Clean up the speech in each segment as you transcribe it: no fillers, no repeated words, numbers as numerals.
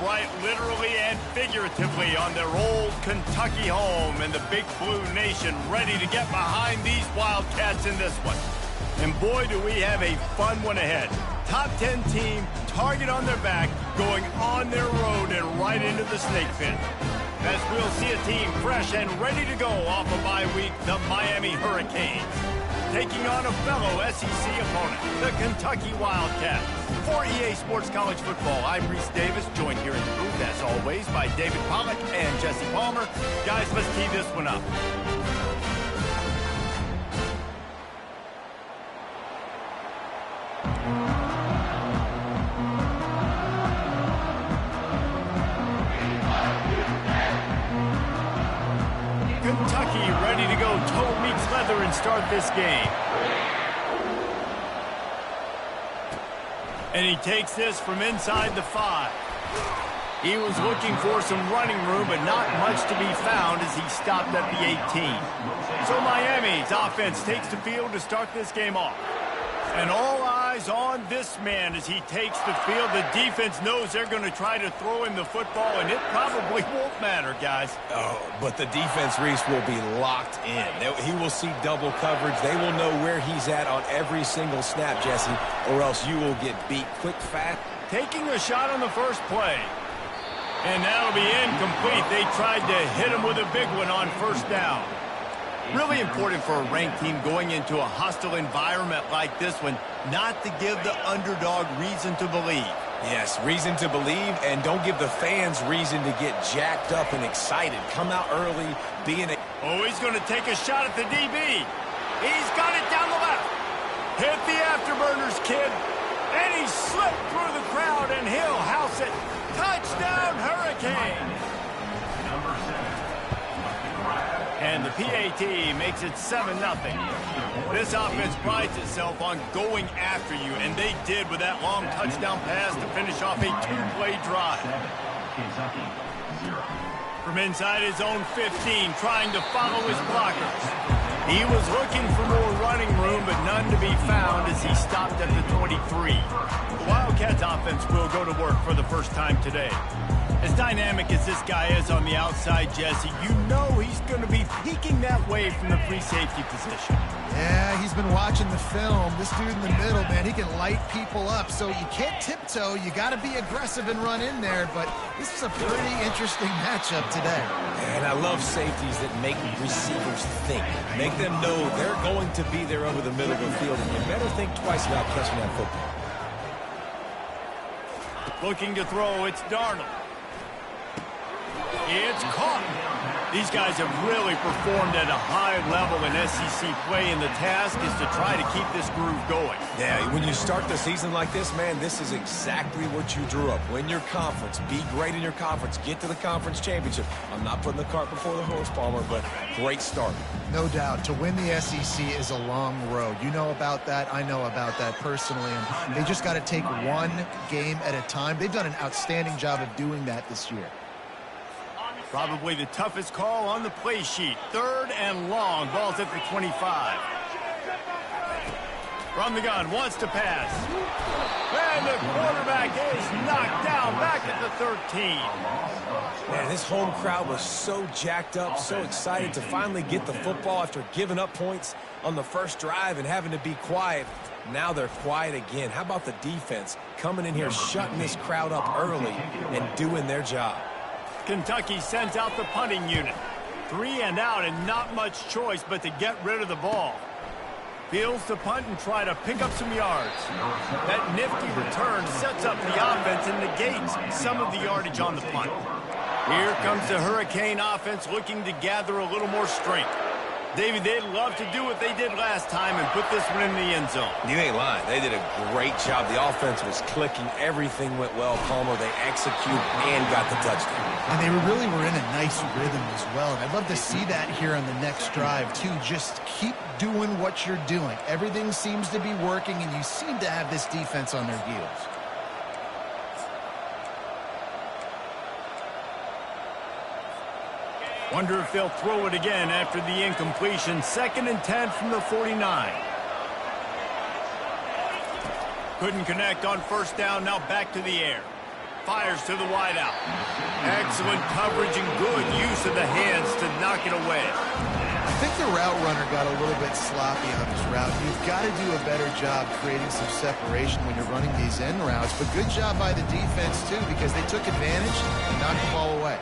right literally and figuratively on their old Kentucky home, and the Big Blue Nation ready to get behind these Wildcats in this one. And boy, do we have a fun one ahead. Top 10 team, target on their back, going on their road and right into the snake pit. As we'll see a team fresh and ready to go off a bye week, the Miami Hurricanes, taking on a fellow SEC opponent, the Kentucky Wildcats. For EA Sports College Football, I'm Reese Davis, joined here in the booth, as always, by David Pollack and Jesse Palmer. Guys, let's tee this one up. Kentucky ready to go toe meets leather and start this game. And he takes this from inside the 5. He was looking for some running room, but not much to be found as he stopped at the 18. So Miami's offense takes the field to start this game off. And all eyes on this man as he takes the field. The defense knows they're going to try to throw him the football, and it probably won't matter, guys. Oh, but the defense, Reese, will be locked in. He will see double coverage. They will know where he's at on every single snap, Jesse, or else you will get beat quick, fast. Taking a shot on the first play. And that'll be incomplete. They tried to hit him with a big one on first down. Really important for a ranked team going into a hostile environment like this one, not to give the underdog reason to believe. Yes, reason to believe, and don't give the fans reason to get jacked up and excited. Come out early, being a... Oh, he's going to take a shot at the DB. He's got it down the left. Hit the afterburners, kid. And he slipped through the crowd, and he'll house it. Touchdown, Hurricane. And the PAT makes it 7-0. This offense prides itself on going after you, and they did with that long touchdown pass to finish off a 2-play drive. From inside his own 15, trying to follow his blockers. He was looking for more running room, but none to be found as he stopped at the 23. The Wildcats offense will go to work for the first time today. As dynamic as this guy is on the outside, Jesse, you know he's going to be peeking that way from the free safety position. Yeah, he's been watching the film. This dude in the middle, man, he can light people up. So you can't tiptoe. You got to be aggressive and run in there. But this is a pretty interesting matchup today. And I love safeties that make receivers think. Make them know they're going to be there over the middle of the field. And you better think twice about catching that football. Looking to throw, it's Darnold. It's caught. These guys have really performed at a high level in SEC play, and the task is to try to keep this groove going. Yeah, when you start the season like this, man, this is exactly what you drew up. Win your conference. Be great in your conference. Get to the conference championship. I'm not putting the cart before the horse, Palmer, but great start. No doubt. To win the SEC is a long road. You know about that. I know about that personally. And they just got to take one game at a time. They've done an outstanding job of doing that this year. Probably the toughest call on the play sheet. 3rd and long. Ball's at the 25. From the gun, wants to pass. And the quarterback is knocked down back at the 13. Man, this home crowd was so jacked up, so excited to finally get the football after giving up points on the first drive and having to be quiet. Now they're quiet again. How about the defense coming in here, shutting this crowd up early and doing their job? Kentucky sends out the punting unit. 3 and out and not much choice but to get rid of the ball. Fields to punt and try to pick up some yards. That nifty return sets up the offense and negates some of the yardage on the punt. Here comes the Hurricane offense looking to gather a little more strength. David, they'd love to do what they did last time and put this one in the end zone. You ain't lying. They did a great job. The offense was clicking. Everything went well, Palmer. They executed and got the touchdown. And they really were in a nice rhythm as well. And I'd love to see that here on the next drive, too. Just keep doing what you're doing. Everything seems to be working, and you seem to have this defense on their heels. Wonder if they'll throw it again after the incompletion. 2nd and 10 from the 49. Couldn't connect on first down. Now back to the air. fires to the wideout. Excellent coverage and good use of the hands to knock it away. I think the route runner got a little bit sloppy on his route. You've got to do a better job creating some separation when you're running these end routes. But good job by the defense, too, because they took advantage and knocked the ball away.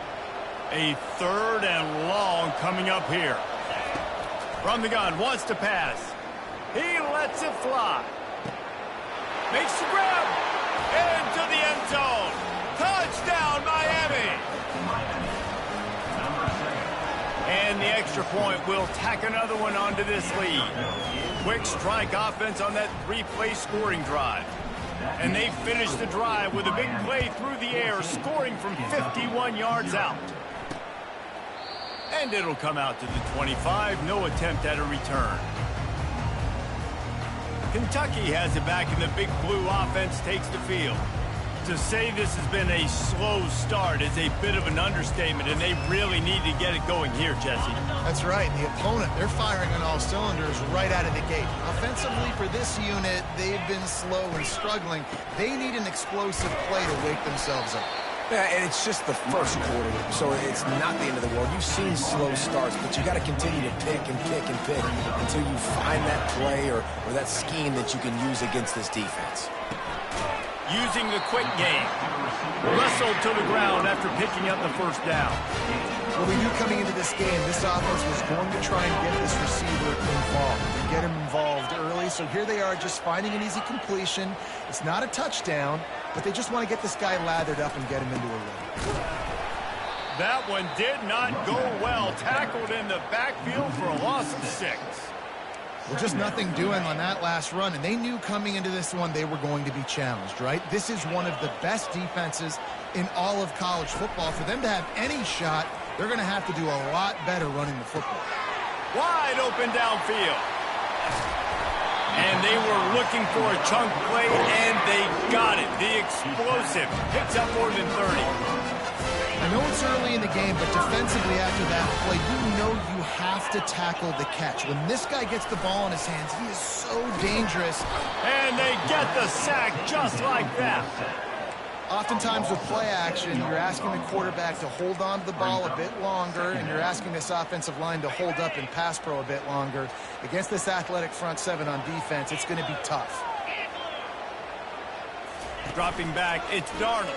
A 3rd and long coming up here. From the gun, wants to pass. He lets it fly. Makes the grab. Into the end zone. Touchdown, Miami. And the extra point will tack another one onto this lead. Quick strike offense on that 3-play scoring drive. And they finish the drive with a big play through the air, scoring from 51 yards out. And it'll come out to the 25. No attempt at a return. Kentucky has it back, and the Big Blue offense takes the field. To say this has been a slow start is a bit of an understatement, and they really need to get it going here, Jesse. That's right. The opponent, they're firing on all cylinders right out of the gate. Offensively, for this unit, they've been slow and struggling. They need an explosive play to wake themselves up. Yeah, and it's just the first quarter, so it's not the end of the world. You've seen slow starts, but you got to continue to pick and pick and pick until you find that play or that scheme that you can use against this defense. Using the quick game. Wrestled to the ground after picking up the first down. Well, we knew coming into this game, this offense was going to try and get this receiver involved, and get him involved early. So here they are just finding an easy completion. It's not a touchdown, but they just want to get this guy lathered up and get him into a rhythm. That one did not go well. Tackled in the backfield for a loss of 6. Well, just nothing doing on that last run, and they knew coming into this one they were going to be challenged, right? This is one of the best defenses in all of college football. For them to have any shot, they're going to have to do a lot better running the football. Wide open downfield. And they were looking for a chunk play, and they got it. The explosive picks up more than 30. I know it's early in the game, but defensively after that play, you know you have to tackle the catch. When this guy gets the ball in his hands, he is so dangerous. And they get the sack just like that. Oftentimes with play action, you're asking the quarterback to hold on to the ball a bit longer, and you're asking this offensive line to hold up in pass pro a bit longer. Against this athletic front seven on defense, it's going to be tough. Dropping back, it's Darnold.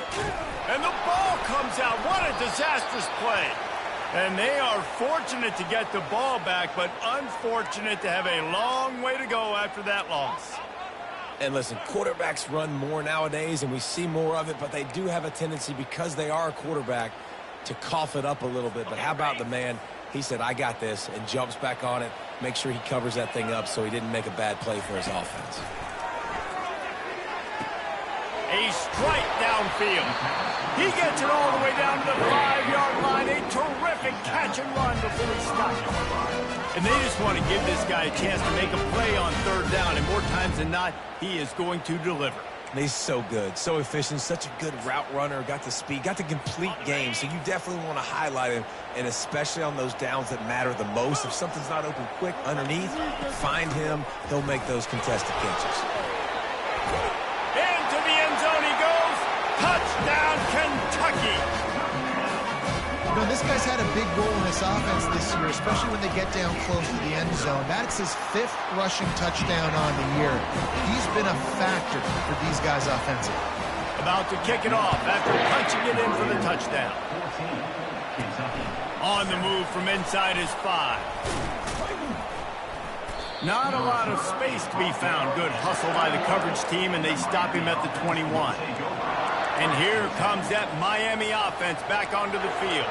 And the ball comes out. What a disastrous play. And they are fortunate to get the ball back, but unfortunate to have a long way to go after that loss. And listen, quarterbacks run more nowadays, and we see more of it, but they do have a tendency, because they are a quarterback, to cough it up a little bit. But how about the man? He said, I got this, and jumps back on it, make sure he covers that thing up so he didn't make a bad play for his offense. A strike downfield. He gets it all the way down to the 5-yard line. A terrific catch and run before he stops. And they just want to give this guy a chance to make a play on 3rd down. And more times than not, he is going to deliver. And he's so good, so efficient, such a good route runner, got the speed, got the complete game. So you definitely want to highlight him, and especially on those downs that matter the most. If something's not open quick underneath, find him. He'll make those contested catches. Into the end zone he goes. Touchdown, Kentucky. You know, this guy's had a big role in this offense this year, especially when they get down close to the end zone. That's his 5th rushing touchdown on the year. He's been a factor for these guys offensively. About to kick it off after punching it in for the touchdown. On the move from inside his 5. Not a lot of space to be found. Good hustle by the coverage team, and they stop him at the 21. And here comes that Miami offense back onto the field.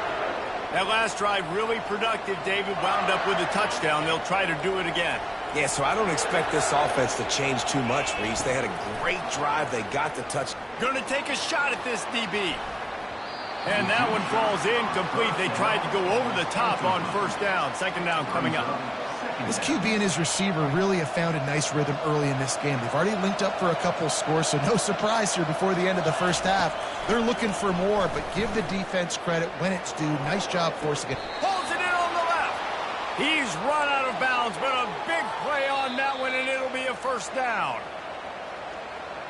That last drive really productive. David wound up with a touchdown. They'll try to do it again. Yeah, so I don't expect this offense to change too much, Reese. They had a great drive. They got the touch. Going to take a shot at this DB. And that one falls incomplete. They tried to go over the top on 1st down. 2nd down coming up. This QB and his receiver really have found a nice rhythm early in this game. They've already linked up for a couple scores, so no surprise here before the end of the first half. They're looking for more, but give the defense credit when it's due. Nice job forcing it. Pulls it in on the left. He's run out of bounds, but a big play on that one, and it'll be a 1st down.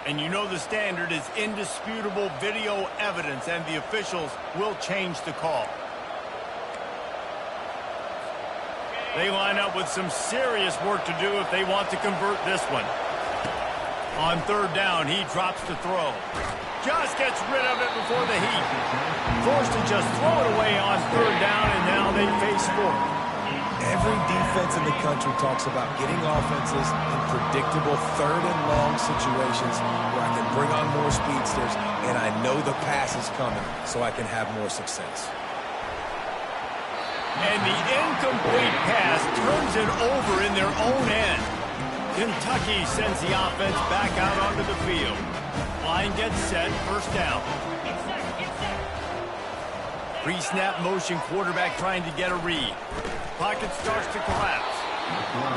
And you know the standard is indisputable video evidence, and the officials will change the call. They line up with some serious work to do if they want to convert this one. On third down, he drops to throw. Just gets rid of it before the heat. Forced to just throw it away on third down, and now they face fourth. Every defense in the country talks about getting offenses in predictable third and long situations where I can bring on more speedsters and I know the pass is coming so I can have more success. And the incomplete pass turns it over in their own end. Kentucky sends the offense back out onto the field. Line gets set, first down. Pre-snap motion, quarterback trying to get a read. Pocket starts to collapse.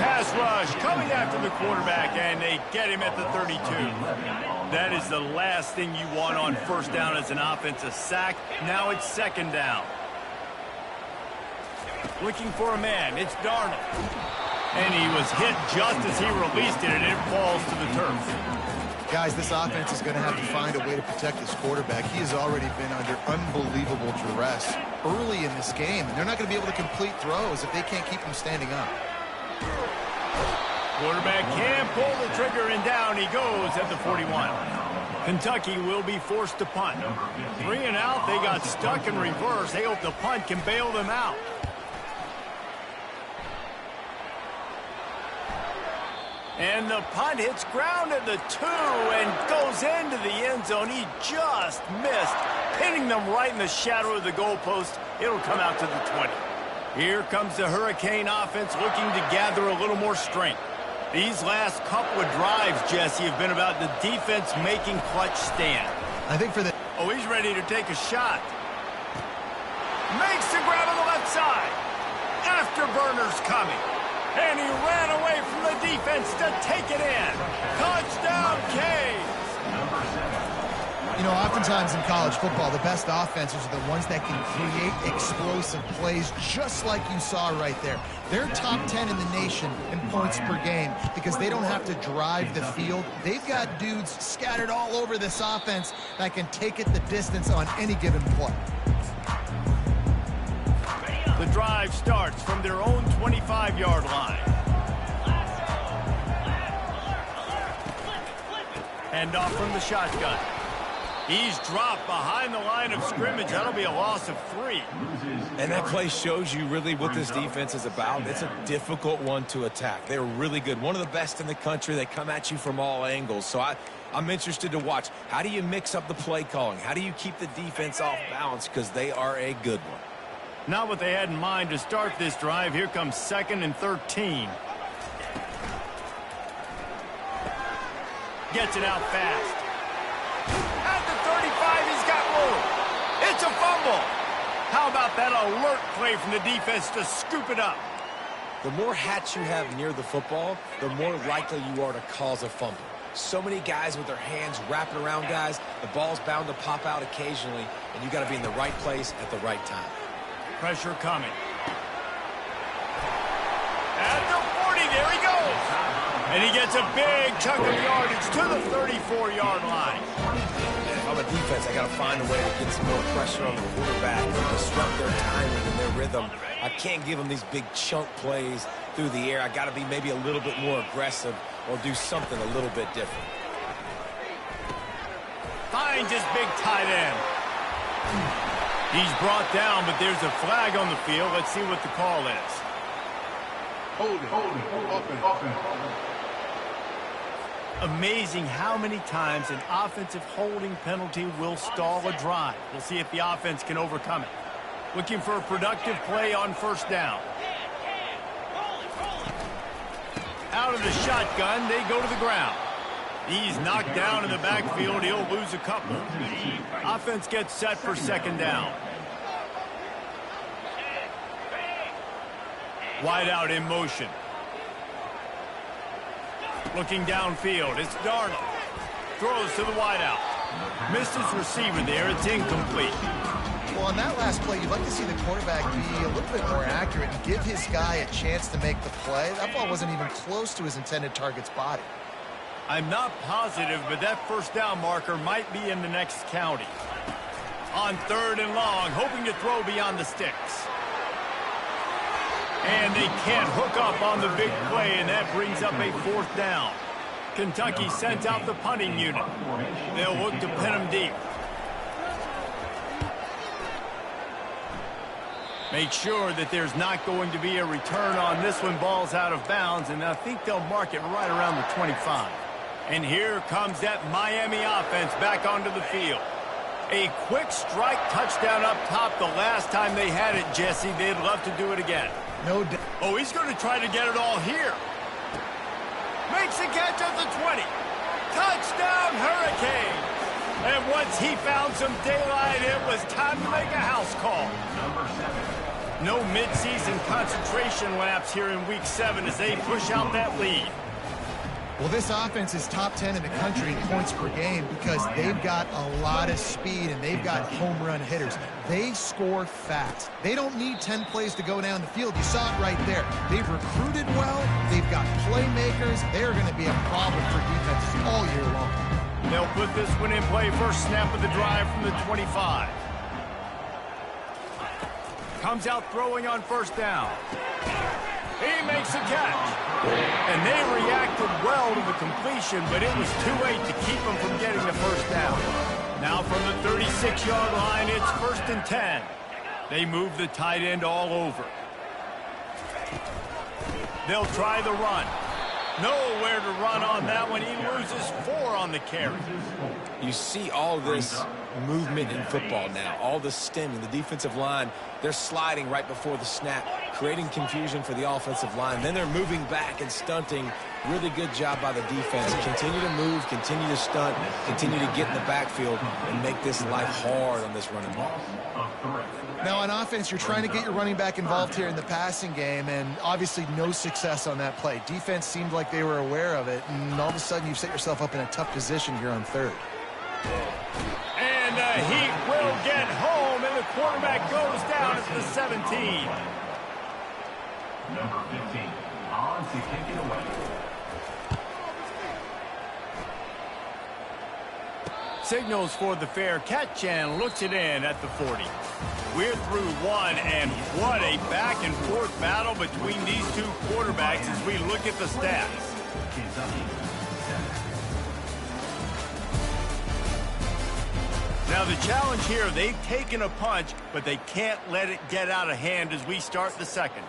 Pass rush coming after the quarterback, and they get him at the 32. That is the last thing you want on first down as an offense, a sack. Now it's second down. Looking for a man, it's Darnold. And he was hit just as he released it, and it falls to the turf. Guys, this offense is going to have to find a way to protect this quarterback. He has already been under unbelievable duress early in this game, and they're not going to be able to complete throws if they can't keep him standing up. Quarterback can pull the trigger, and down he goes at the 41. Kentucky will be forced to punt. 3 and out, they got stuck in reverse. They hope the punt can bail them out. And the punt hits ground at the 2 and goes into the end zone. He just missed, hitting them right in the shadow of the goalpost. It'll come out to the 20. Here comes the Hurricane offense looking to gather a little more strength. These last couple of drives, Jesse, have been about the defense making clutch stand. I think for the... Oh, he's ready to take a shot. Makes the grab on the left side. Afterburner's coming. And he ran away from the defense to take it in. Touchdown, Canes! You know, oftentimes in college football, the best offenses are the ones that can create explosive plays just like you saw right there. They're top 10 in the nation in points per game because they don't have to drive the field. They've got dudes scattered all over this offense that can take it the distance on any given play. The drive starts from their own 25-yard line. Hand off from the shotgun. He's dropped behind the line of scrimmage. That'll be a loss of 3. And that play shows you really what this defense is about. It's a difficult one to attack. They're really good. One of the best in the country. They come at you from all angles. So I'm interested to watch. How do you mix up the play calling? How do you keep the defense off balance? Because they are a good one. Not what they had in mind to start this drive. Here comes 2nd and 13. Gets it out fast. At the 35, he's got room. It's a fumble. How about that alert play from the defense to scoop it up? The more hats you have near the football, the more likely you are to cause a fumble. So many guys with their hands wrapping around guys, the ball's bound to pop out occasionally, and you got to be in the right place at the right time. Pressure coming. At the 40, there he goes. And he gets a big chunk of yardage to the 34-yard line. If I'm a defense, I got to find a way to get some more pressure on the quarterback and disrupt their timing and their rhythm. I can't give them these big chunk plays through the air. I got to be maybe a little bit more aggressive or do something a little bit different. Finds his big tight end. He's brought down, but there's a flag on the field. Let's see what the call is. Holding. Amazing how many times an offensive holding penalty will stall a drive. We'll see if the offense can overcome it. Looking for a productive play on first down. Out of the shotgun, they go to the ground. He's knocked down in the backfield. He'll lose a couple. Offense gets set for second down. Wide out in motion. Looking downfield, it's Darnold. Throws to the wide out. Missed his receiver there. It's incomplete. Well, on that last play, you'd like to see the quarterback be a little bit more accurate and give his guy a chance to make the play. That ball wasn't even close to his intended target's body. I'm not positive, but that first down marker might be in the next county. On 3rd and long, hoping to throw beyond the sticks. And they can't hook up on the big play, and that brings up a 4th down. Kentucky sent out the punting unit. They'll look to pin them deep. Make sure that there's not going to be a return on this one. Ball's out of bounds, and I think they'll mark it right around the 25. And here comes that Miami offense back onto the field. A quick strike touchdown up top the last time they had it, Jesse. They'd love to do it again. No doubt. Oh, he's going to try to get it all here. Makes the catch at the 20. Touchdown, Hurricane. And once he found some daylight, it was time to make a house call. No midseason concentration laps here in Week 7 as they push out that lead. Well, this offense is top 10 in the country in points per game because they've got a lot of speed and they've got home run hitters. They score fast. They don't need 10 plays to go down the field. You saw it right there. They've recruited well. They've got playmakers. They're going to be a problem for defenses all year long. They'll put this one in play. First snap of the drive from the 25. Comes out throwing on 1st down. He makes a catch. And they reacted well to the completion, but it was too late to keep them from getting the 1st down. Now from the 36-yard line, it's 1st and 10. They move the tight end all over. They'll try the run. Nowhere to run on that one. He loses 4 on the carry. You see all this movement in football now, all the stemming. The defensive line, they're sliding right before the snap, creating confusion for the offensive line. Then they're moving back and stunting. Really good job by the defense. Continue to move, continue to stunt, continue to get in the backfield and make this life hard on this running back. Now on offense, you're trying to get your running back involved here in the passing game, and obviously no success on that play. Defense seemed like they were aware of it, and all of a sudden you've set yourself up in a tough position here on 3rd. And the Heat will get home, and the quarterback goes down at the 17. Number 15, on to kick it away. Signals for the fair catch and looks it in at the 40. We're through one, and what a back-and-forth battle between these two quarterbacks as we look at the stats. Now the challenge here, they've taken a punch, but they can't let it get out of hand as we start the 2nd.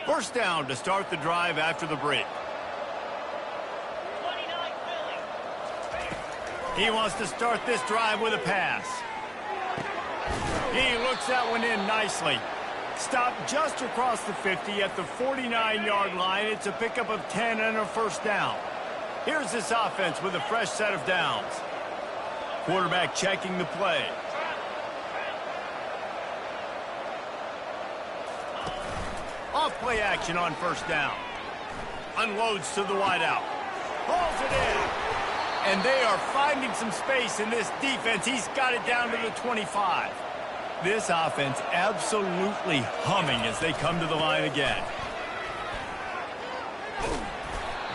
1st down to start the drive after the break. He wants to start this drive with a pass. He looks that one in nicely. Stopped just across the 50 at the 49-yard line. It's a pickup of 10 and a 1st down. Here's this offense with a fresh set of downs. Quarterback checking the play. Off play action on 1st down. Unloads to the wideout. Pulls it in. And they are finding some space in this defense. He's got it down to the 25. This offense absolutely humming as they come to the line again.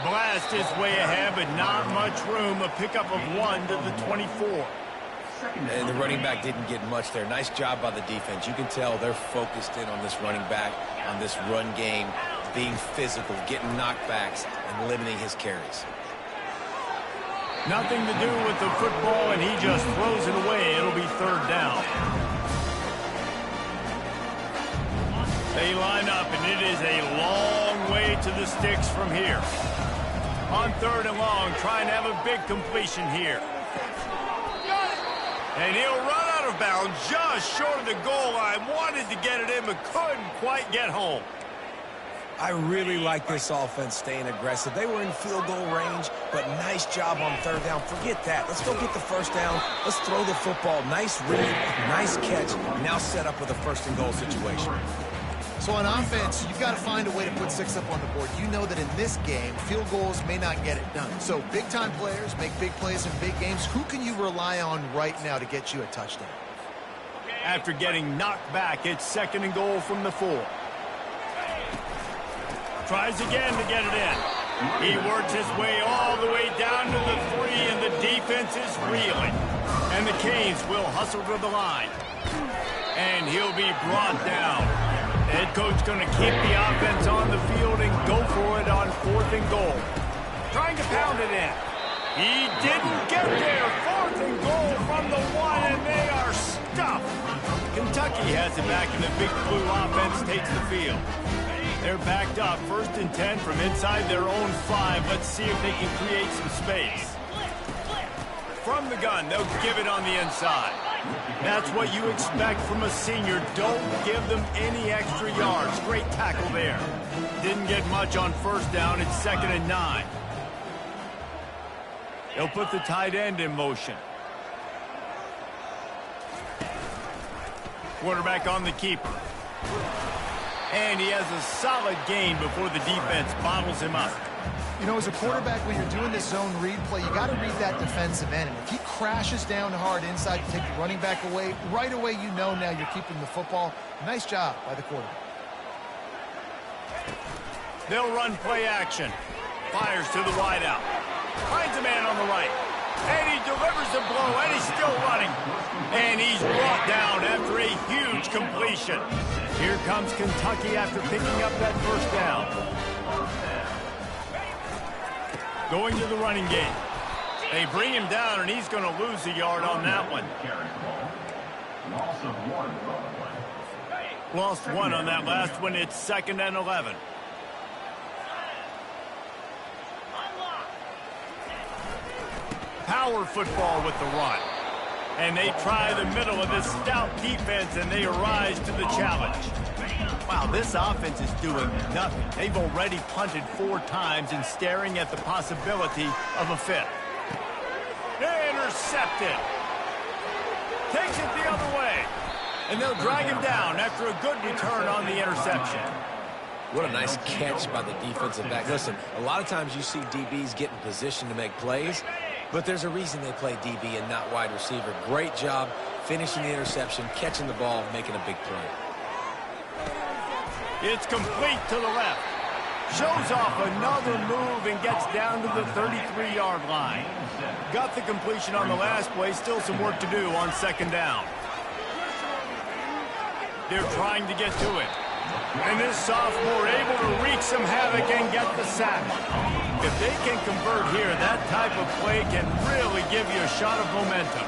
Blast his way ahead, but not much room. A pickup of 1 to the 24. And the running back didn't get much there. Nice job by the defense. You can tell they're focused in on this running back, on this run game, being physical, getting knockbacks, and limiting his carries. Nothing to do with the football, and he just throws it away. It'll be 3rd down. They line up, and it is a long way to the sticks from here. On 3rd and long, trying to have a big completion here. And he'll run out of bounds just short of the goal line. Wanted to get it in, but couldn't quite get home. I really like this offense staying aggressive. They were in field goal range, but nice job on 3rd down. Forget that. Let's go get the 1st down. Let's throw the football. Nice read, nice catch. Now set up with a 1st and goal situation. So on offense, you've got to find a way to put 6 up on the board. You know that in this game, field goals may not get it done. So big-time players make big plays in big games. Who can you rely on right now to get you a touchdown? After getting knocked back, it's 2nd and goal from the 4. Tries again to get it in. He works his way all the way down to the 3, and the defense is reeling. And the Canes will hustle to the line. And he'll be brought down. Head coach going to keep the offense on the field and go for it on 4th and goal. Trying to pound it in. He didn't get there. 4th and goal from the 1, and they are stuffed. Kentucky has it back, and the Big Blue offense takes the field. They're backed up, 1st and 10 from inside their own 5. Let's see if they can create some space. From the gun, they'll give it on the inside. That's what you expect from a senior. Don't give them any extra yards. Great tackle there. Didn't get much on 1st down. It's 2nd and 9. They'll put the tight end in motion. Quarterback on the keeper. And he has a solid gain before the defense bottles him up. You know, as a quarterback, when you're doing this zone read play, you got to read that defensive end. And if he crashes down hard inside to take the running back away, right away you know now you're keeping the football. Nice job by the quarterback. They'll run play action. Fires to the wideout. Finds a man on the right. And he delivers the blow, and he's still running. And he's brought down after a huge completion. Here comes Kentucky after picking up that 1st down. Going to the running game. They bring him down, and he's going to lose a yard on that one. Lost 1 on that last one. It's 2nd and 11. Power football with the run. And they try the middle of this stout defense, and they rise to the challenge. Wow, this offense is doing nothing. They've already punted 4 times and staring at the possibility of a 5th. Intercepted. Takes it the other way. And they'll drag him down after a good return on the interception. What a nice catch by the defensive back. Listen, a lot of times you see DBs get in position to make plays, but there's a reason they play DB and not wide receiver. Great job finishing the interception, catching the ball, making a big play. It's complete to the left. Shows off another move and gets down to the 33-yard line. Got the completion on the last play. Still some work to do on 2nd down. They're trying to get to it. And this sophomore able to wreak some havoc and get the sack. If they can convert here, that type of play can really give you a shot of momentum.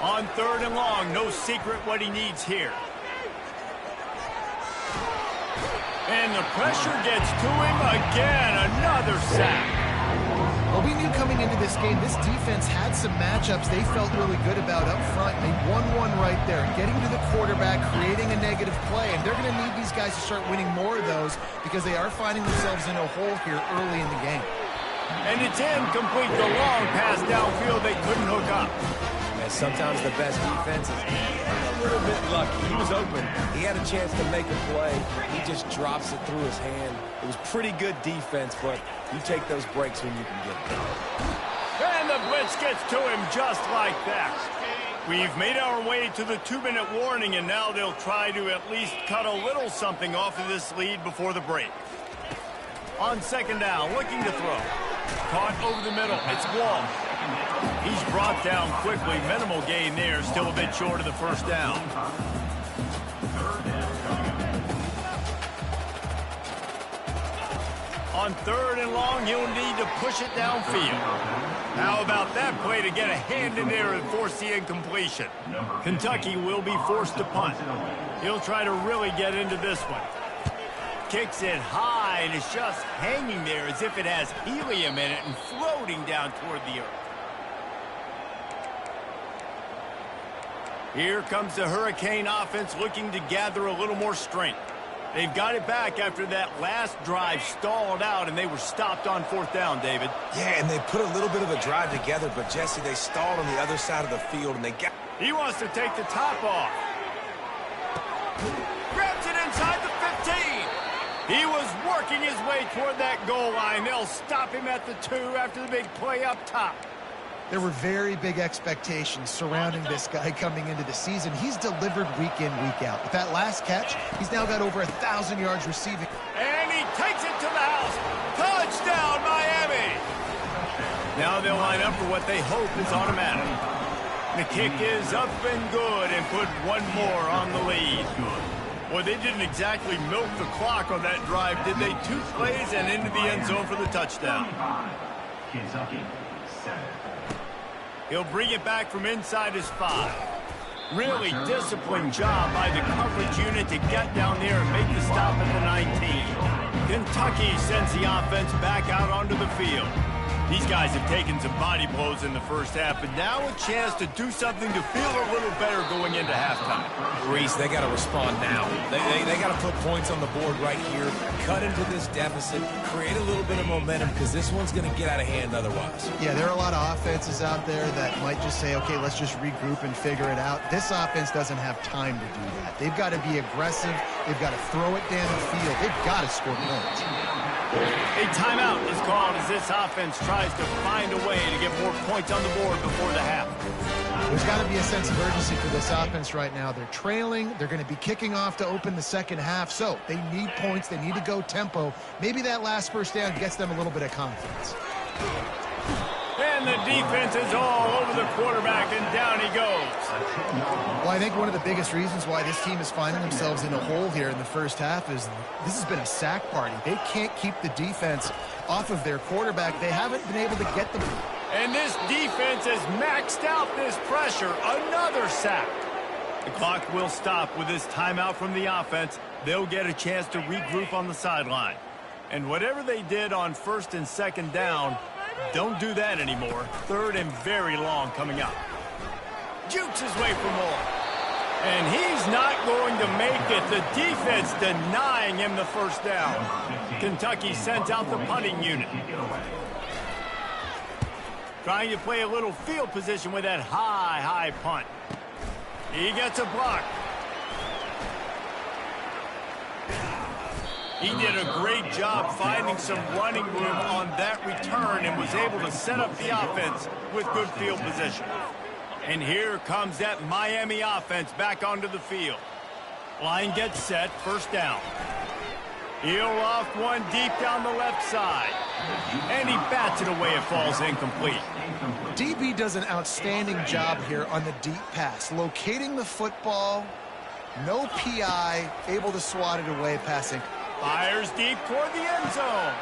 On 3rd and long, no secret what he needs here. And the pressure gets to him again. Another sack. Well, we knew coming into this game, this defense had some matchups they felt really good about up front. They won one right there, getting to the quarterback, creating a negative play, and they're going to need these guys to start winning more of those because they are finding themselves in a hole here early in the game. And it's incomplete. The long pass downfield, they couldn't hook up. And sometimes the best defense is a little bit lucky. He was open. He had a chance to make a play. He just drops it through his hand. It was pretty good defense, but you take those breaks when you can get them. And the blitz gets to him just like that. We've made our way to the 2-minute warning, and now they'll try to at least cut a little something off of this lead before the break. On 2nd down, looking to throw. Caught over the middle. It's Wall. He's brought down quickly. Minimal gain there. Still a bit short of the 1st down. On 3rd and long, he'll need to push it downfield. How about that play to get a hand in there and force the incompletion? Kentucky will be forced to punt. He'll try to really get into this one. Kicks it high, and it's just hanging there as if it has helium in it and floating down toward the earth. Here comes the Hurricane offense looking to gather a little more strength. They've got it back after that last drive stalled out, and they were stopped on 4th down, David. Yeah, and they put a little bit of a drive together, but, Jesse, they stalled on the other side of the field, and they got... He wants to take the top off. Grabs it inside the 15. He was working his way toward that goal line. They'll stop him at the 2 after the big play up top. There were very big expectations surrounding this guy coming into the season. He's delivered week in, week out. With that last catch, he's now got over 1,000 yards receiving. And he takes it to the house. Touchdown, Miami! Now they'll line up for what they hope is automatic. The kick is up and good and put one more on the lead. Well, they didn't exactly milk the clock on that drive, did they? 2 plays and into the end zone for the touchdown. Kentucky 7. He'll bring it back from inside his 5. Really disciplined job by the coverage unit to get down there and make the stop at the 19. Kentucky sends the offense back out onto the field. These guys have taken some body blows in the first half, but now a chance to do something to feel a little better going into halftime. Reese, they got to respond now. They got to put points on the board right here, cut into this deficit, create a little bit of momentum, because this one's going to get out of hand otherwise. Yeah, there are a lot of offenses out there that might just say, okay, let's just regroup and figure it out. This offense doesn't have time to do that. They've got to be aggressive. They've got to throw it down the field. They've got to score points. A timeout is called as this offense tries to find a way to get more points on the board before the half. There's got to be a sense of urgency for this offense right now. They're trailing. They're going to be kicking off to open the second half, so they need points. They need to go tempo. Maybe that last first down gets them a little bit of confidence. And the defense is all over the quarterback, and down he goes. Well, I think one of the biggest reasons why this team is finding themselves in a hole here in the first half is this has been a sack party. They can't keep the defense off of their quarterback. They haven't been able to get them. And this defense has maxed out this pressure. Another sack. The clock will stop with this timeout from the offense. They'll get a chance to regroup on the sideline. And whatever they did on first and second down, don't do that anymore. Third and very long coming up. Jukes his way for more. And he's not going to make it. The defense denying him the first down. Kentucky sends out the punting unit. Trying to play a little field position with that high punt. He gets a block. He did a great job finding some running room on that return and was able to set up the offense with good field position. And here comes that Miami offense back onto the field. Line gets set, first down. He'll loft one deep down the left side. And he bats it away, it falls incomplete. DB does an outstanding job here on the deep pass. Locating the football, no PI, able to swat it away passing. Fires deep toward the end zone.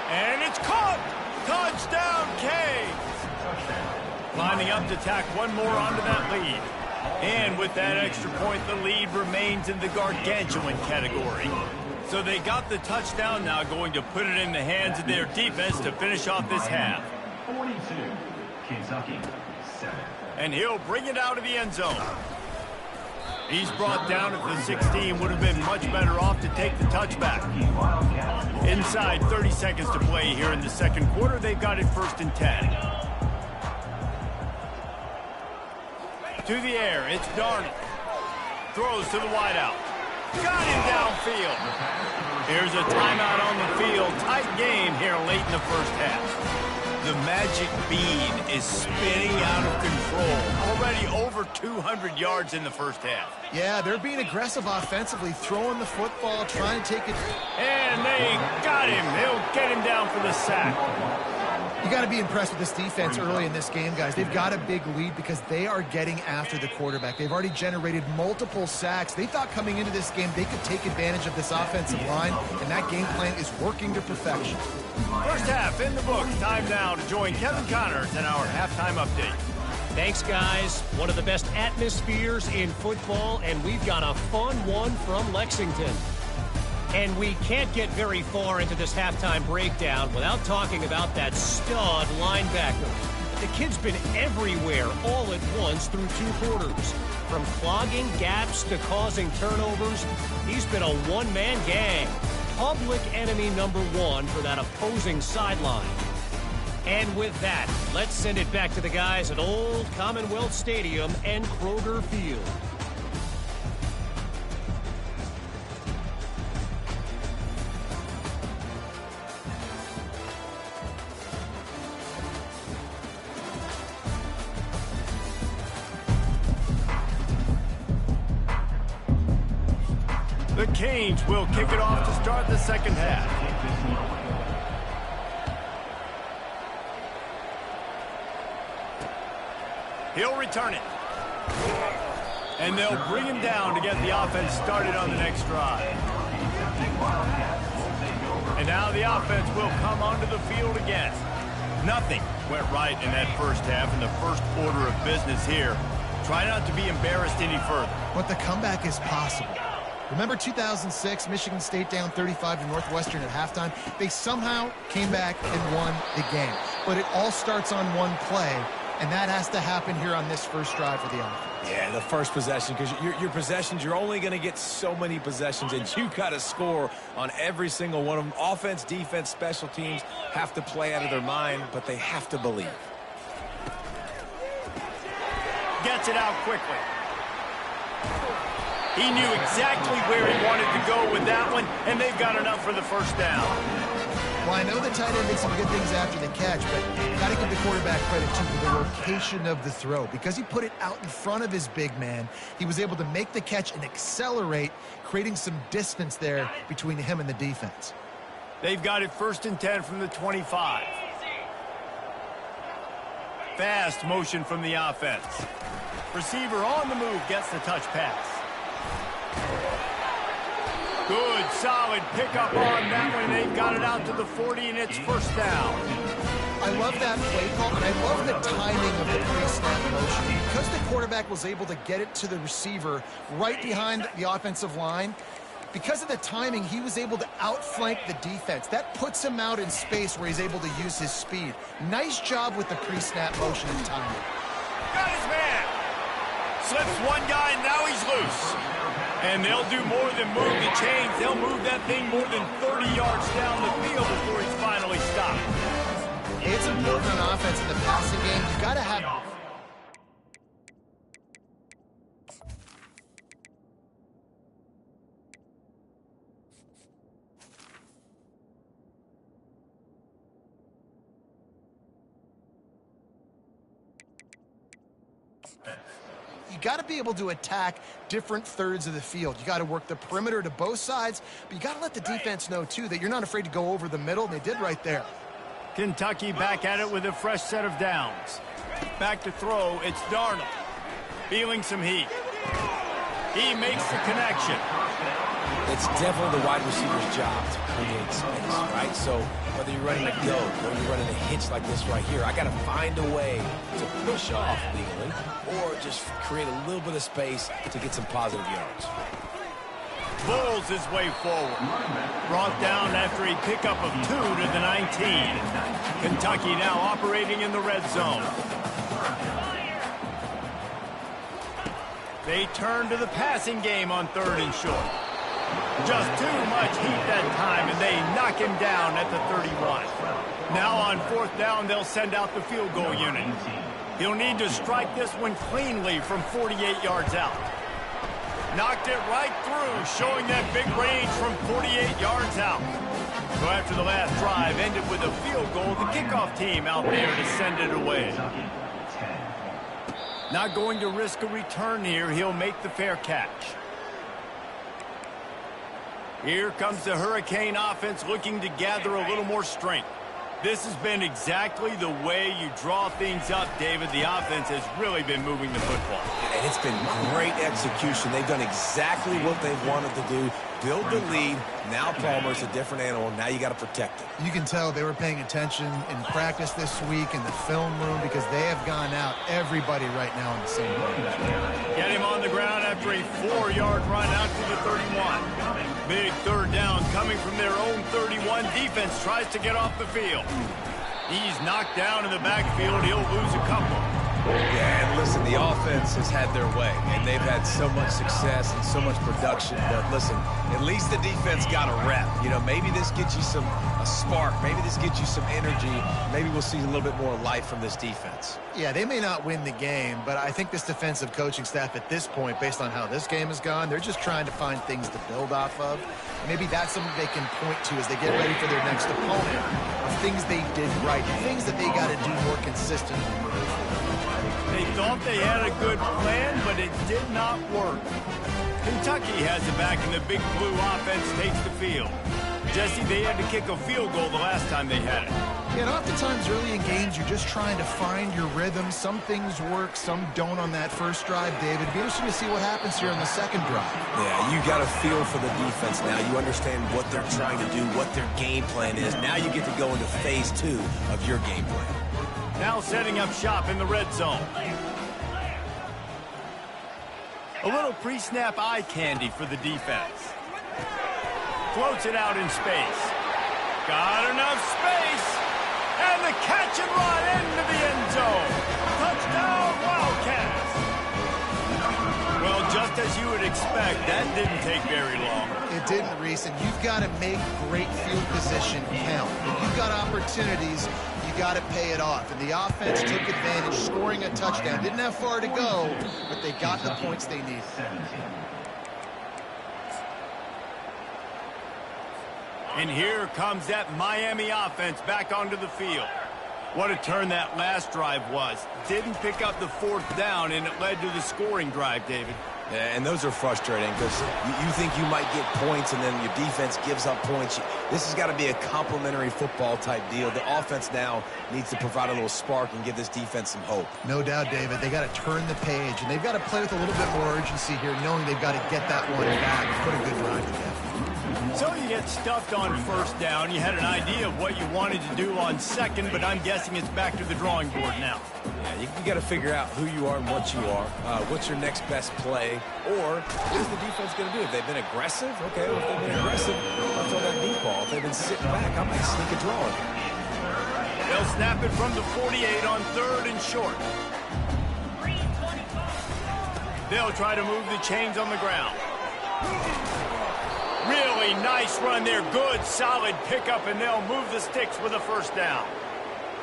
And it's caught. Touchdown, Canes. Lining up to tack one more onto that lead. And with that extra point, the lead remains in the gargantuan category. So they got the touchdown, now going to put it in the hands of their defense to finish off this half. 42, Kentucky 7. And he'll bring it out of the end zone. He's brought down at the 16, would have been much better off to take the touchback. Inside 30 seconds to play here in the second quarter. They've got it first and 10. To the air, it's Darnold. Throws to the wideout. Got him downfield. Here's a timeout on the field. Tight game here late in the first half. The magic bean is spinning out of control. Already over 200 yards in the first half. Yeah, they're being aggressive offensively, throwing the football, trying to take it. And they got him. They'll get him down for the sack. You got to be impressed with this defense early in this game, guys. They've got a big lead because they are getting after the quarterback. They've already generated multiple sacks. They thought coming into this game they could take advantage of this offensive line, and that game plan is working to perfection. First half in the books. Time now to join Kevin Connors in our halftime update. Thanks, guys. One of the best atmospheres in football, and we've got a fun one from Lexington. And we can't get very far into this halftime breakdown without talking about that stud linebacker. The kid's been everywhere all at once through 2 quarters. From clogging gaps to causing turnovers, he's been a one-man gang. Public enemy number 1 for that opposing sideline. And with that, let's send it back to the guys at Old Commonwealth Stadium and Kroger Field. The Canes will kick it off to start the second half. He'll return it. And they'll bring him down to get the offense started on the next drive. And now the offense will come onto the field again. Nothing went right in that first half, in the first order of business here. Try not to be embarrassed any further. But the comeback is possible. Remember 2006, Michigan State down 35 to Northwestern at halftime? They somehow came back and won the game. But it all starts on one play, and that has to happen here on this first drive for the offense. Yeah, the first possession, because your possessions, you're only going to get so many possessions, and you got to score on every single one of them. Offense, defense, special teams have to play out of their mind, but they have to believe. Gets it out quickly. He knew exactly where he wanted to go with that one, and they've got enough for the first down. Well, I know the tight end did some good things after the catch, but you got to give the quarterback credit, too, for the location of the throw. Because he put it out in front of his big man, he was able to make the catch and accelerate, creating some distance there between him and the defense. They've got it 1st and 10 from the 25. Fast motion from the offense. Receiver on the move gets the touch pass. Good, solid pickup on that one. They've got it out to the 40, and it's first down. I love that play call, and I love the timing of the pre-snap motion. Because the quarterback was able to get it to the receiver right behind the offensive line, because of the timing, he was able to outflank the defense. That puts him out in space where he's able to use his speed. Nice job with the pre-snap motion and timing. Got his man. Slips one guy, and now he's loose. And they'll do more than move the chains. They'll move that thing more than 30 yards down the field before he's finally stopped. It's important on offense in the passing game. You got to have... You got to be able to attack different thirds of the field. You got to work the perimeter to both sides, but you got to let the defense know, too, that you're not afraid to go over the middle, and they did right there. Kentucky back at it with a fresh set of downs. Back to throw, it's Darnold. Feeling some heat. He makes the connection. It's definitely the wide receiver's job to create space, right? So whether you're running a go or you're running a hitch like this right here, I got to find a way to push off legally or just create a little bit of space to get some positive yards. Bulls his way forward. Brought down after a pickup of 2 to the 19. Kentucky now operating in the red zone. They turn to the passing game on 3rd and short. Just too much heat that time, and they knock him down at the 31. Now on 4th down, they'll send out the field goal unit. He'll need to strike this one cleanly from 48 yards out. Knocked it right through, showing that big range from 48 yards out. So after the last drive ended with a field goal, the kickoff team out there to send it away. Not going to risk a return here. He'll make the fair catch. Here comes the Hurricane offense looking to gather a little more strength. This has been exactly the way you draw things up, David. The offense has really been moving the football. And it's been great execution. They've done exactly what they've wanted to do. Build the lead. Now Palmer's a different animal. Now you got to protect it. You can tell they were paying attention in practice this week in the film room because they have gone out everybody right now on the same page. Get him on the ground after a 4-yard run out to the 31. Big 3rd down coming from their own 31. Defense tries to get off the field. He's knocked down in the backfield. He'll lose a couple. Yeah, and listen, the offense has had their way, and they've had so much success and so much production. But listen, at least the defense got a rep. You know, maybe this gets you a spark. Maybe this gets you some energy. Maybe we'll see a little bit more life from this defense. Yeah, they may not win the game, but I think this defensive coaching staff at this point, based on how this game has gone, they're just trying to find things to build off of. Maybe that's something they can point to as they get ready for their next opponent, of things they did right, things that they got to do more consistently moving forward. They thought they had a good plan, but it did not work. Kentucky has it back, and the Big Blue offense takes the field. Jesse, they had to kick a field goal the last time they had it. Yeah, and oftentimes early in games, you're just trying to find your rhythm. Some things work, some don't on that first drive, David. It'd be interesting to see what happens here on the second drive. Yeah, you got a feel for the defense now. You understand what they're trying to do, what their game plan is. Now you get to go into phase 2 of your game plan. Now setting up shop in the red zone. A little pre-snap eye candy for the defense. Floats it out in space. Got enough space. And the catch and run into the end zone. Touchdown, Wildcats. Well, just as you would expect, that didn't take very long. It didn't, Reese, and you've got to make great field position count. When you've got opportunities, you got to pay it off. And the offense took advantage, scoring a touchdown. Didn't have far to go, but they got the points they needed. And here comes that Miami offense back onto the field. What a turn that last drive was. Didn't pick up the 4th down, and it led to the scoring drive, David. Yeah, and those are frustrating because you think you might get points and then your defense gives up points. This has got to be a complementary football type deal. The offense now needs to provide a little spark and give this defense some hope. No doubt, David. They got to turn the page, and they've got to play with a little bit more urgency here, knowing they've got to get that one back and put a good drive together. So you get stuffed on 1st down. You had an idea of what you wanted to do on 2nd, but I'm guessing it's back to the drawing board now. Yeah, you got to figure out who you are and what you are. What's your next best play? Or what is the defense going to do? If they've been aggressive, okay, well, if they've been aggressive, I'll throw that deep ball. If they've been sitting back, I might sneak a draw in. They'll snap it from the 48 on 3rd and short. They'll try to move the chains on the ground. Really nice run there. Good, solid pickup, and they'll move the sticks with a 1st down.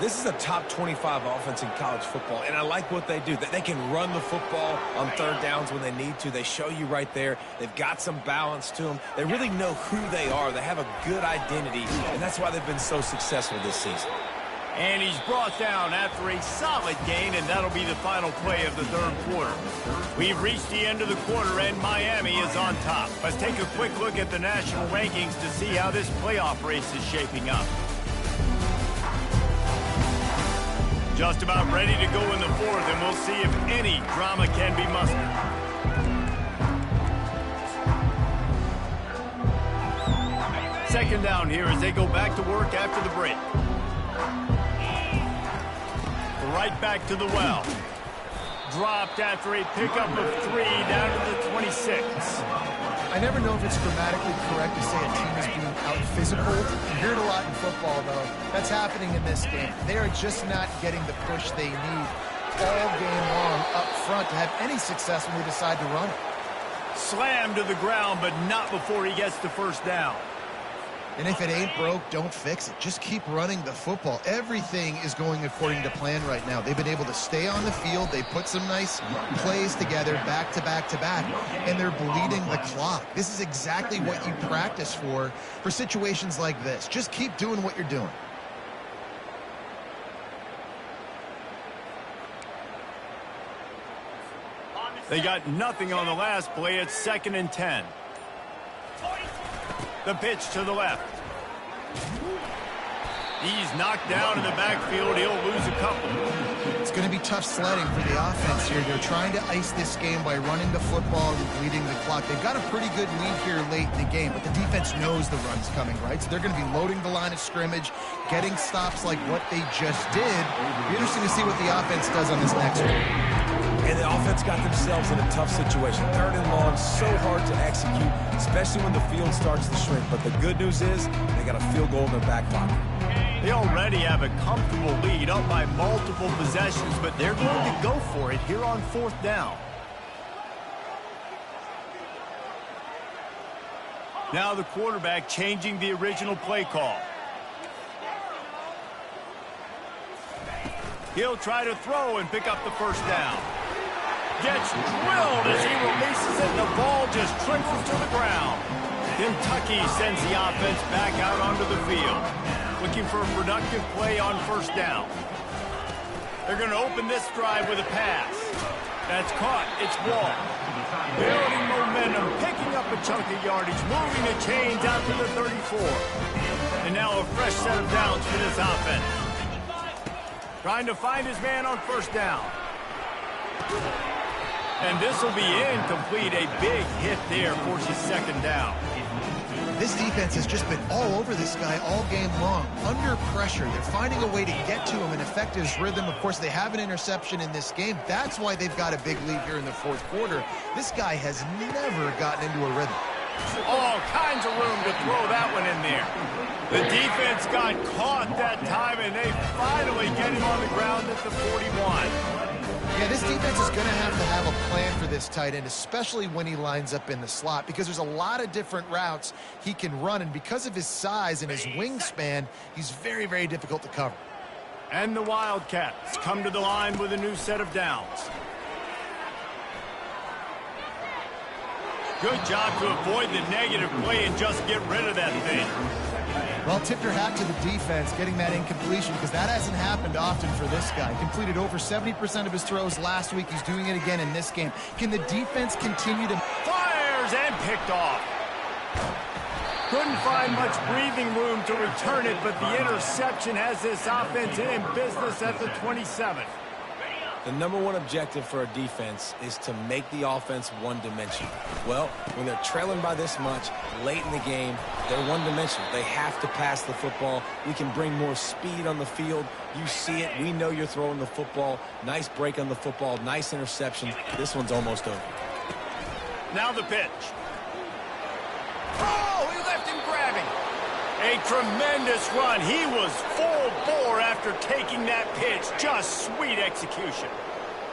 This is a top 25 offense in college football, and I like what they do. They can run the football on 3rd downs when they need to. They show you right there. They've got some balance to them. They really know who they are. They have a good identity, and that's why they've been so successful this season. And he's brought down after a solid gain, and that'll be the final play of the 3rd quarter. We've reached the end of the quarter, and Miami is on top. Let's take a quick look at the national rankings to see how this playoff race is shaping up. Just about ready to go in the 4th, and we'll see if any drama can be mustered. Second down here as they go back to work after the break. Right back to the well. Dropped after a pickup of 3 down to the 26. I never know if it's grammatically correct to say a team is being out-physical. You hear it a lot in football, though. That's happening in this game. They are just not getting the push they need all game long up front to have any success when they decide to run it. Slammed to the ground, but not before he gets to 1st down. And if it ain't broke, don't fix it. Just keep running the football. Everything is going according to plan right now. They've been able to stay on the field. They put some nice plays together back to back to back, and they're bleeding the clock. This is exactly what you practice for situations like this. Just keep doing what you're doing. They got nothing on the last play. It's 2nd and 10. The pitch to the left. He's knocked down in the backfield. He'll lose a couple. It's going to be tough sledding for the offense here. They're trying to ice this game by running the football and bleeding the clock. They've got a pretty good lead here late in the game, but the defense knows the run's coming, right? So they're going to be loading the line of scrimmage, getting stops like what they just did. It'll be interesting to see what the offense does on this next one. And the offense got themselves in a tough situation. 3rd and long, so hard to execute, especially when the field starts to shrink. But the good news is they got a field goal in their back pocket. They already have a comfortable lead, up by multiple possessions, but they're going to go for it here on 4th down. Now the quarterback changing the original play call. He'll try to throw and pick up the 1st down. Gets drilled as he releases it, and the ball just trickles to the ground. Kentucky sends the offense back out onto the field, looking for a productive play on 1st down. They're going to open this drive with a pass. That's caught. It's Wall. Building momentum momentum, picking up a chunk of yardage, moving the chains out to the 34. And now a fresh set of downs for this offense. Trying to find his man on first down. And this will be incomplete. A big hit there forces second down. This defense has just been all over this guy all game long. Under pressure, they're finding a way to get to him and affect his rhythm. Of course, they have an interception in this game. That's why they've got a big lead here in the fourth quarter. This guy has never gotten into a rhythm. All kinds of room to throw that one in there. The defense got caught that time, and they finally get him on the ground at the 41. Yeah, this defense is going to have a plan for this tight end, especially when he lines up in the slot, because there's a lot of different routes he can run, and because of his size and his wingspan, he's very, very difficult to cover. And the Wildcats come to the line with a new set of downs. Good job to avoid the negative play and just get rid of that thing. Well, tip your hat to the defense getting that incompletion, because that hasn't happened often for this guy. Completed over 70% of his throws last week. He's doing it again in this game. Can the defense continue to... Fires and picked off. Couldn't find much breathing room to return it, but the interception has this offense in business at the 27. The number one objective for a defense is to make the offense one-dimensional. Well, when they're trailing by this much late in the game, they're one-dimensional. They have to pass the football. We can bring more speed on the field. You see it. We know you're throwing the football. Nice break on the football. Nice interception. This one's almost over. Now the pitch. Oh, he left him grabbing. A tremendous run. He was full bore after taking that pitch. Just sweet execution.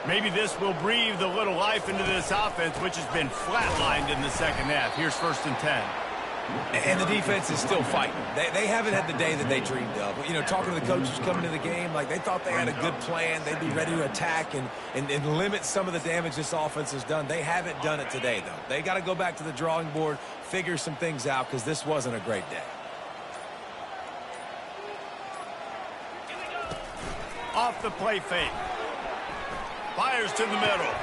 Maybe this will breathe a little life into this offense, which has been flatlined in the second half. Here's 1st and 10. And the defense is still fighting. They haven't had the day that they dreamed of. You know, talking to the coaches coming to the game, like they thought they had a good plan. They'd be ready to attack and limit some of the damage this offense has done. They haven't done it today, though. They got to go back to the drawing board, figure some things out, because this wasn't a great day. Off the play fake. Fires to the middle.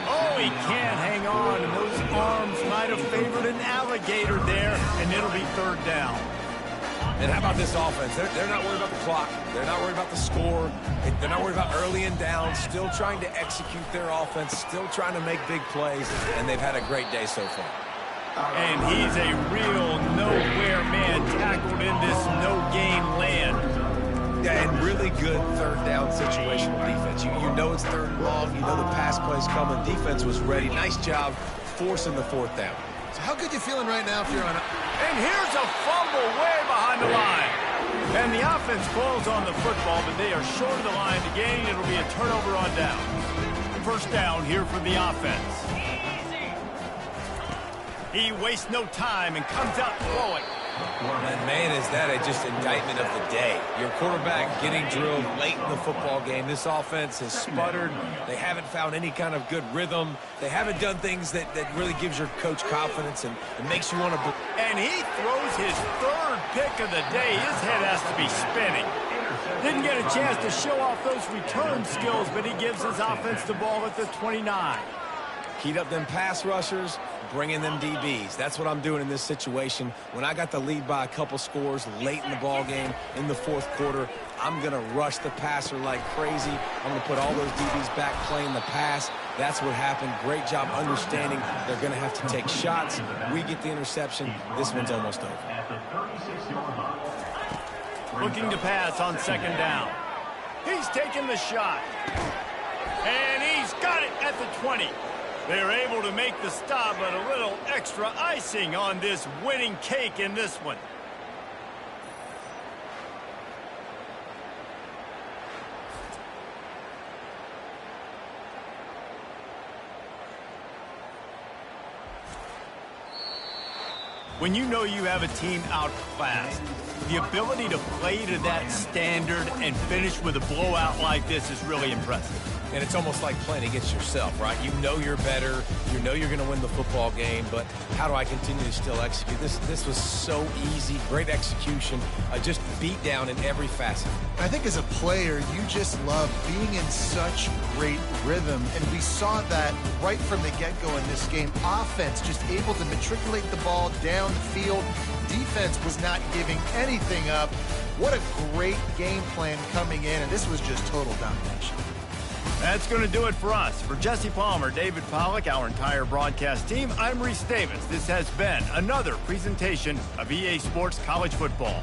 Oh, he can't hang on, and those arms might have favored an alligator there, and it'll be 3rd down. And how about this offense? They're not worried about the clock. They're not worried about the score. They're not worried about early and down. Still trying to execute their offense. Still trying to make big plays, and they've had a great day so far. And he's a real nowhere man tackled in this no-gain land. Yeah, and really good 3rd down situational defense. You know it's 3rd and long. You know the pass play's coming. Defense was ready. Nice job forcing the 4th down. So how good you feeling right now if you're on... And here's a fumble way behind the line. And the offense falls on the football, but they are short of the line to gain. It'll be a turnover on down. 1st down here for the offense. He wastes no time and comes out throwing. And man, is that just indictment of the day. Your quarterback getting drilled late in the football game. This offense has sputtered. They haven't found any kind of good rhythm. They haven't done things that really gives your coach confidence and makes you want to... And he throws his 3rd pick of the day. His head has to be spinning. Didn't get a chance to show off those return skills, but he gives his offense the ball at the 29. Heat up them pass rushers, bring in them DBs. That's what I'm doing in this situation. When I got the lead by a couple scores late in the ball game in the 4th quarter, I'm going to rush the passer like crazy. I'm going to put all those DBs back playing the pass. That's what happened. Great job understanding they're going to have to take shots. We get the interception. This one's almost over. Looking to pass on 2nd down. He's taking the shot. And he's got it at the 20. They're able to make the stop, but a little extra icing on this winning cake in this one. When you know you have a team outclassed, the ability to play to that standard and finish with a blowout like this is really impressive. And it's almost like playing against yourself, right? You know you're better. You know you're going to win the football game, but how do I continue to still execute? This was so easy. Great execution. Just beat down in every facet. I think as a player, you just love being in such great rhythm, and we saw that right from the get-go in this game. Offense just able to matriculate the ball down the field. Defense was not giving anything up. What a great game plan coming in, and this was just total domination. That's going to do it for us. For Jesse Palmer, David Pollack, our entire broadcast team, I'm Reese Davis. This has been another presentation of EA Sports College Football.